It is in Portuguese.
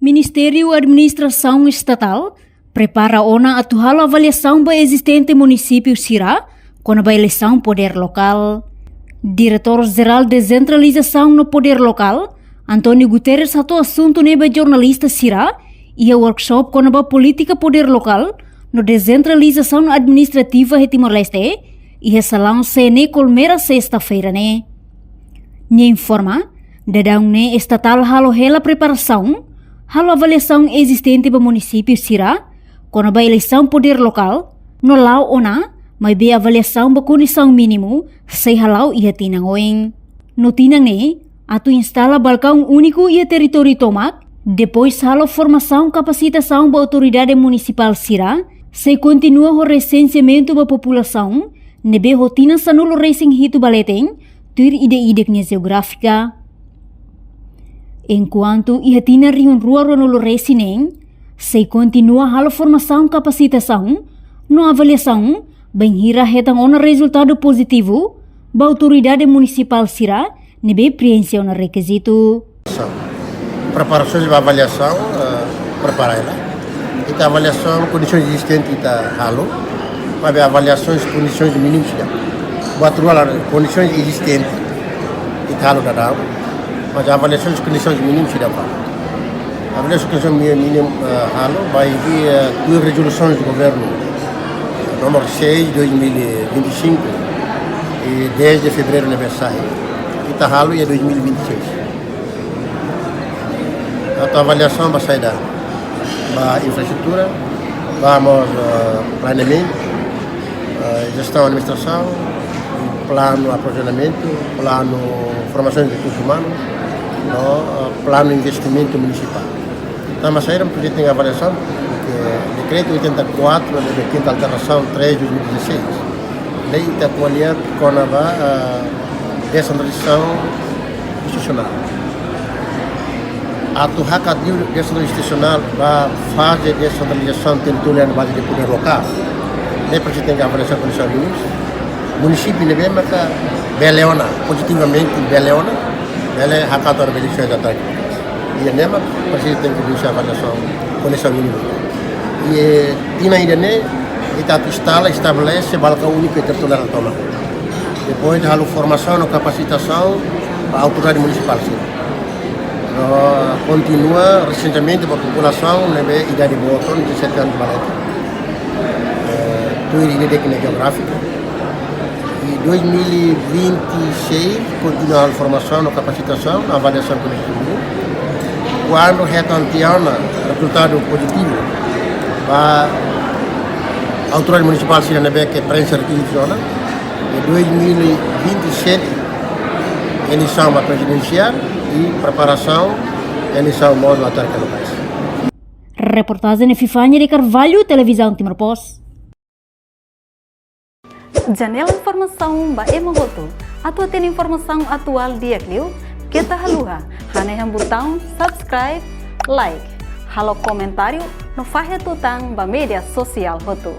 Ministério Administração Estatal prepara ona atual avaliação da existente município Sirá com a eleição poder local. Diretor-Geral de Descentralização no Poder Local, Antônio Guterres, ato assunto neba jornalista Sirá e a workshop com a política poder local no descentralização administrativa de Timor-Leste e a salão CNE Colmeira sexta-feira, né? Nye informa, dadang ne estatal halo hela preparação, halo avaliação existente do município Sirá, com a eleição poder local, no lau ona, may be avaliação da condição mínimo, sei halau e tinang oeng. No tinang ne, ato instala balcão único e território tomak, depois halo formação capacitação da autoridade municipal Sirá, se continua o recenseamento da população, nebe rotina sanulo racing hito baleteng, tur ide-ideknya geográfica. Enquanto ihatina riun rua ronolo resineng, se continua halo formação capacitação, no avaliação, bem hira hetang ona resultado positivo, ba autoridade municipal Sirá, nebe preencheu na requisito. Preparações de avaliação, preparar ela. Ita avaliação, condições existentes, ita halo. Mas avaliações, condições mínimas, buat ruang condições existentes, ita halo dadau. Mas avaliações, condições mínimas, tidak apa. Avaliações, condições mínimas, halo. Baik duas resoluções do governo, número 6 de 2025 e 10 de fevereiro aniversário. Ita halo e 2026. A avaliação vai sair da infraestrutura, vamos planeamento, gestão e administração, plano aprovisionamento, plano formação de recursos humanos, plano investimento municipal. Então, vai sair um projeto de avaliação, decreto 84, da quinta alteração 3 de 2016, lei está atualizada com a descentralização institucional. A hak descentralização institucional vai fazer descentralização territorial na base de poder local. Nem para tem que avaliação condições mínimas. Município de Bemaka, Beleona, positivamente Beleona, Bele hakator belisão da tarde. E a NEMA precisa ter que fazer avaliação condição mínima. E tina ainda né, Itatu estabelece balcão único e territorial autonômico. Depois de formação e capacitação para a autoridade municipal. Continua recentemente para a população na idade de voto de 17 anos de valete. Tudo ideia geográfica. E 2026 continua a formação, a capacitação, a avaliação coletiva. Quando retantiana resultado positivo, a autoridade municipal se nebe que prensa requisiciona. Em 2027 eleição presidencial e preparação eleição modo atarca no país. Reportagem de Fifanya de Carvalho, Televisão Timor-Post. Janela informação ba emogoto. Atua tem informação atual dia clio. Kita haluha. Haneham botão subscribe, like. Halo comentário no fahe tutang ba media sosial hotu.